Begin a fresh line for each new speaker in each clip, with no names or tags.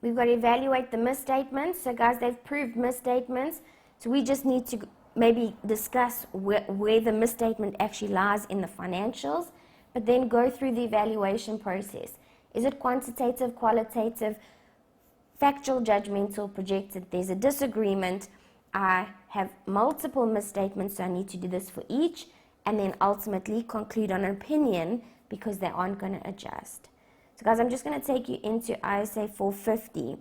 We've got to evaluate the misstatements. So guys, they've proved misstatements. So we just need to maybe discuss where the misstatement actually lies in the financials, but then go through the evaluation process. Is it quantitative, qualitative, factual, judgmental, projected? There's a disagreement. I have multiple misstatements, so I need to do this for each, and then ultimately conclude on an opinion because they aren't going to adjust. So guys, I'm just going to take you into ISA 450,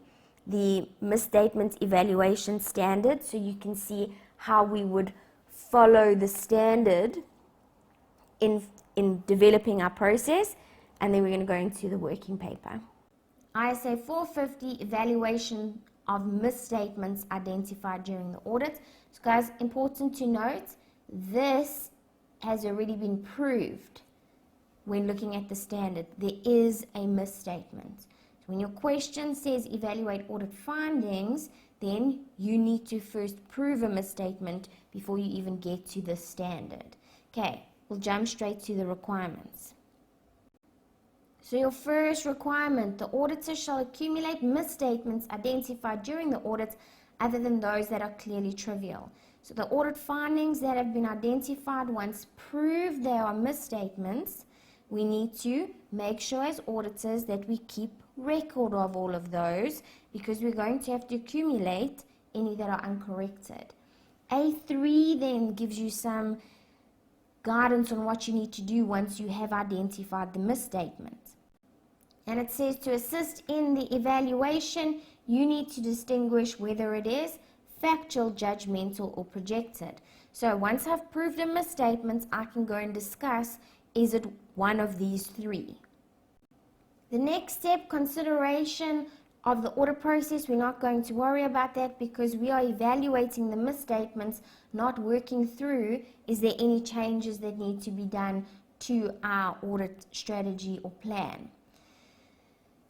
the misstatement evaluation standard, so you can see how we would follow the standard in developing our process, and then we're going to go into the working paper. ISA 450, evaluation of misstatements identified during the audit. So guys, important to note, this has already been proved when looking at the standard. There is a misstatement. So when your question says evaluate audit findings, then you need to first prove a misstatement before you even get to the standard. Okay, we'll jump straight to the requirements. So your first requirement, the auditor shall accumulate misstatements identified during the audit other than those that are clearly trivial. So the audit findings that have been identified, once proved they are misstatements, we need to make sure as auditors that we keep record of all of those, because we're going to have to accumulate any that are uncorrected. A3 then gives you some guidance on what you need to do once you have identified the misstatement. And it says to assist in the evaluation, you need to distinguish whether it is factual, judgmental, or projected. So once I've proved a misstatement, I can go and discuss, is it one of these three? The next step, consideration of the audit process. We're not going to worry about that because we are evaluating the misstatements, not working through, is there any changes that need to be done to our audit strategy or plan.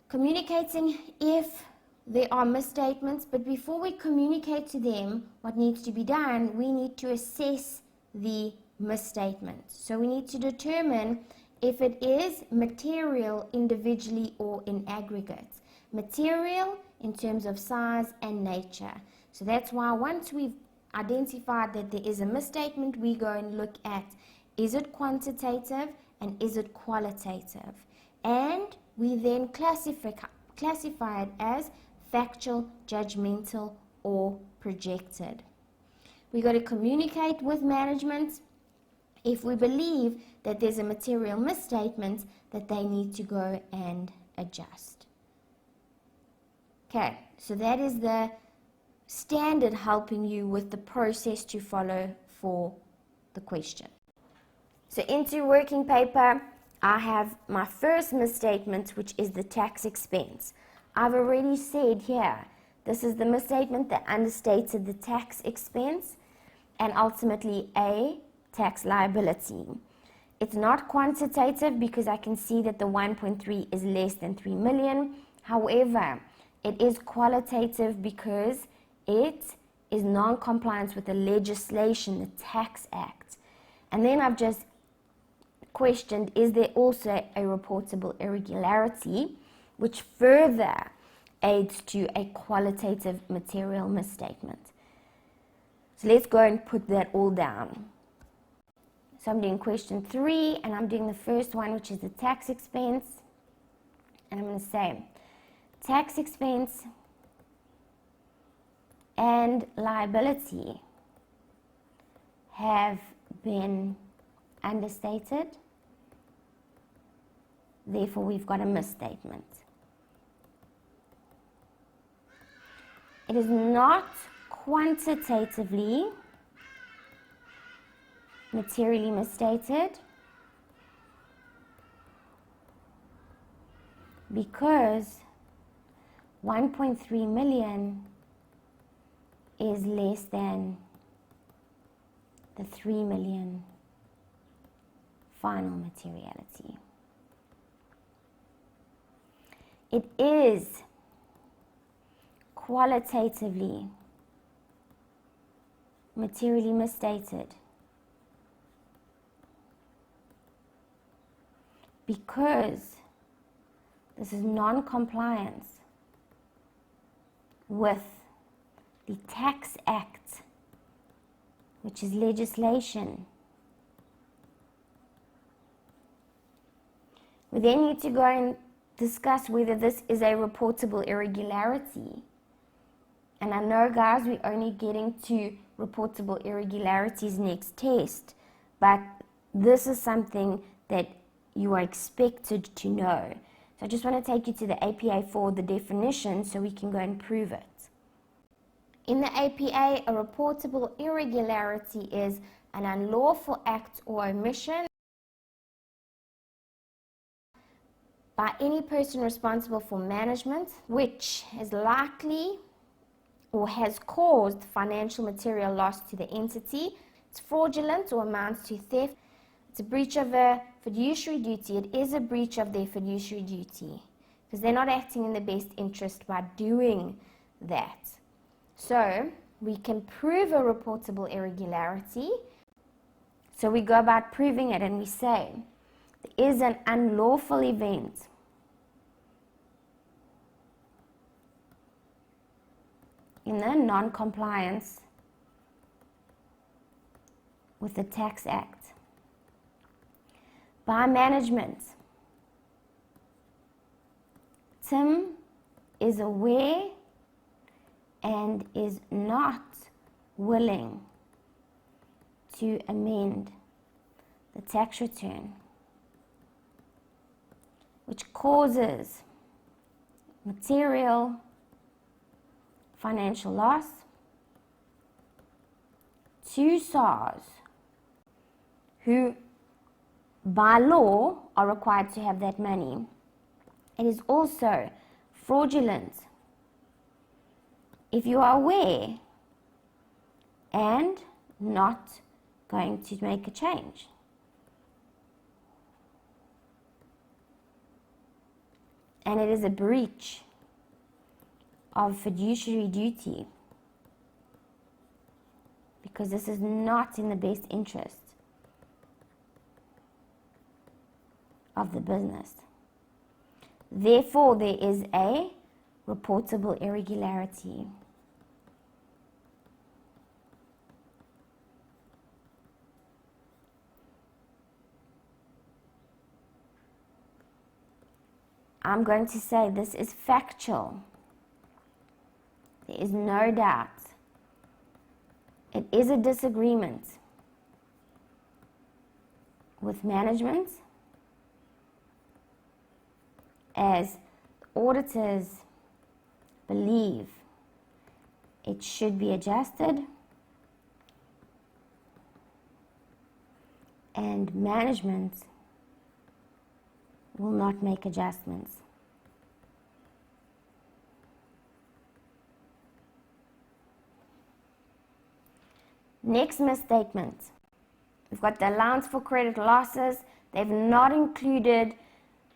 Communicating if there are misstatements, but before we communicate to them what needs to be done, we need to assess the misstatement. So we need to determine if it is material individually or in aggregate. Material in terms of size and nature. So that's why once we've identified that there is a misstatement, we go and look at, is it quantitative and is it qualitative? And we then classify it as factual, judgmental, or projected. We got to communicate with management if we believe that there's a material misstatement that they need to go and adjust. Okay, so that is the standard helping you with the process to follow for the question. So into working paper, I have my first misstatement, which is the tax expense. I've already said here, this is the misstatement that understated the tax expense and ultimately a tax liability. It's not quantitative because I can see that the 1.3 is less than 3 million. However, it is qualitative because it is non-compliance with the legislation, the Tax Act. And then I've just questioned, is there also a reportable irregularity, which further aids to a qualitative material misstatement. So let's go and put that all down. So I'm doing question 3, and I'm doing the first one, which is the tax expense. And I'm going to say, tax expense and liability have been understated. Therefore, we've got a misstatement. It is not quantitatively materially misstated because 1.3 million is less than the 3 million final materiality. It is qualitatively materially misstated because this is non-compliance with the Tax Act, which is legislation. We then need to go and discuss whether this is a reportable irregularity. And I know, guys, we're only getting to reportable irregularities next test, but this is something that you are expected to know. So I just want to take you to the APA for the definition so we can go and prove it. In the APA, a reportable irregularity is an unlawful act or omission by any person responsible for management which is likely or has caused financial material loss to the entity. It's fraudulent or amounts to theft. It's a breach of a fiduciary duty. It is a breach of their fiduciary duty because they're not acting in the best interest by doing that. So we can prove a reportable irregularity. So we go about proving it and we say there is an unlawful event in the non-compliance with the Tax Act by management. Tim is aware and is not willing to amend the tax return, which causes material financial loss to SARS, who by law are required to have that money. It is also fraudulent if you are aware and not going to make a change. And it is a breach of fiduciary duty because this is not in the best interest of the business. Therefore, there is a reportable irregularity. I'm going to say this is factual. There is no doubt. It is a disagreement with management as auditors believe it should be adjusted and management will not make adjustments. Next misstatement. We've got the allowance for credit losses. They've not included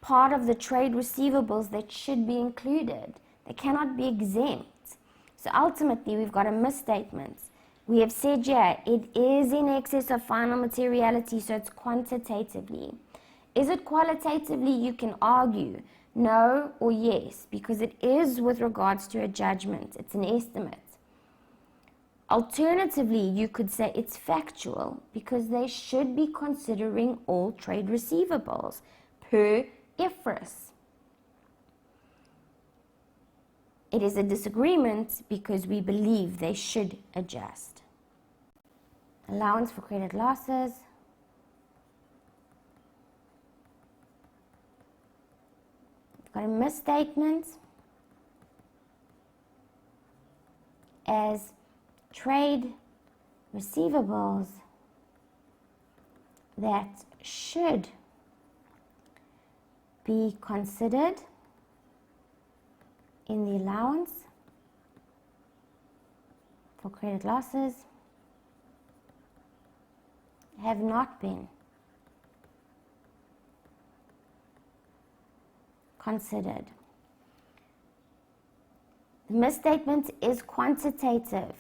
part of the trade receivables that should be included. They cannot be exempt. So ultimately, we've got a misstatement. We have said here, it is in excess of final materiality, so it's quantitatively. Is it qualitatively? You can argue no or yes, because it is with regards to a judgment. It's an estimate. Alternatively, you could say it's factual because they should be considering all trade receivables per IFRS. It is a disagreement because we believe they should adjust. Allowance for credit losses. We've got a misstatement as trade receivables that should be considered in the allowance for credit losses have not been considered. The misstatement is quantitative.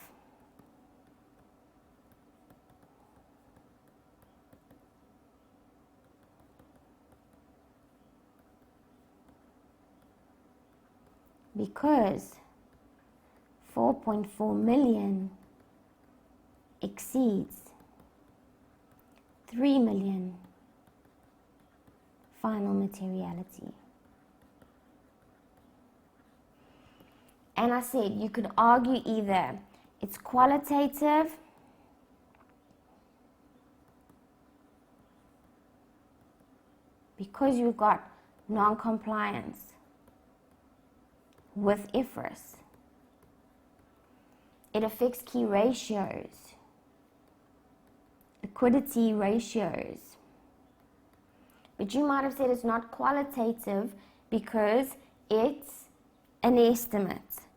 Because 4.4 million exceeds 3 million final materiality. And I said you could argue either it's qualitative because you've got non-compliance with IFRS. It affects key ratios, liquidity ratios. But you might have said it's not qualitative because it's an estimate.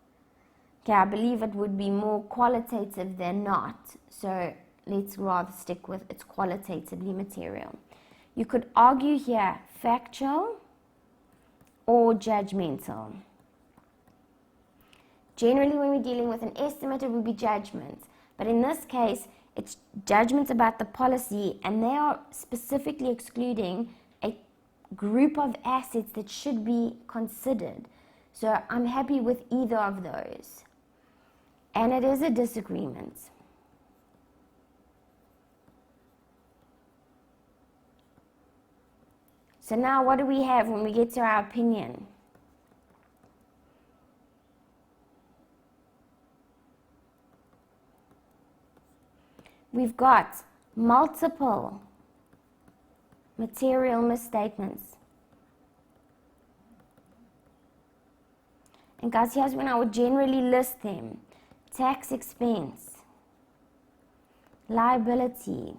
Okay, I believe it would be more qualitative than not. So let's rather stick with it's qualitatively material. You could argue here factual or judgmental. Generally, when we're dealing with an estimate, it would be judgment. But in this case, it's judgment about the policy, and they are specifically excluding a group of assets that should be considered. So I'm happy with either of those. And it is a disagreement. So now what do we have when we get to our opinion? We've got multiple material misstatements. And guys, here's when I would generally list them. Tax expense, liability,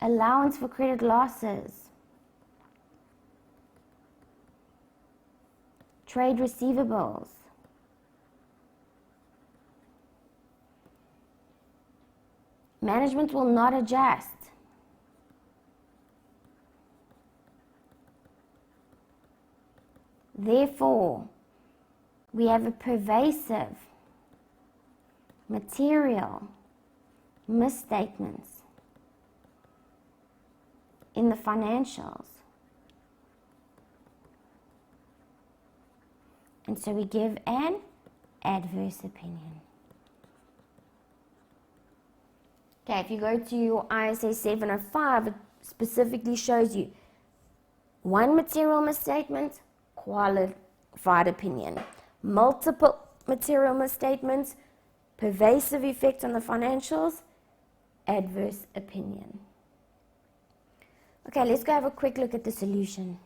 allowance for credit losses, trade receivables, management will not adjust. Therefore, we have a pervasive material misstatements in the financials. And so we give an adverse opinion. Okay, if you go to your ISA 705, it specifically shows you one material misstatement, qualified opinion. Multiple material misstatements, pervasive effect on the financials, adverse opinion. Okay, let's go have a quick look at the solution.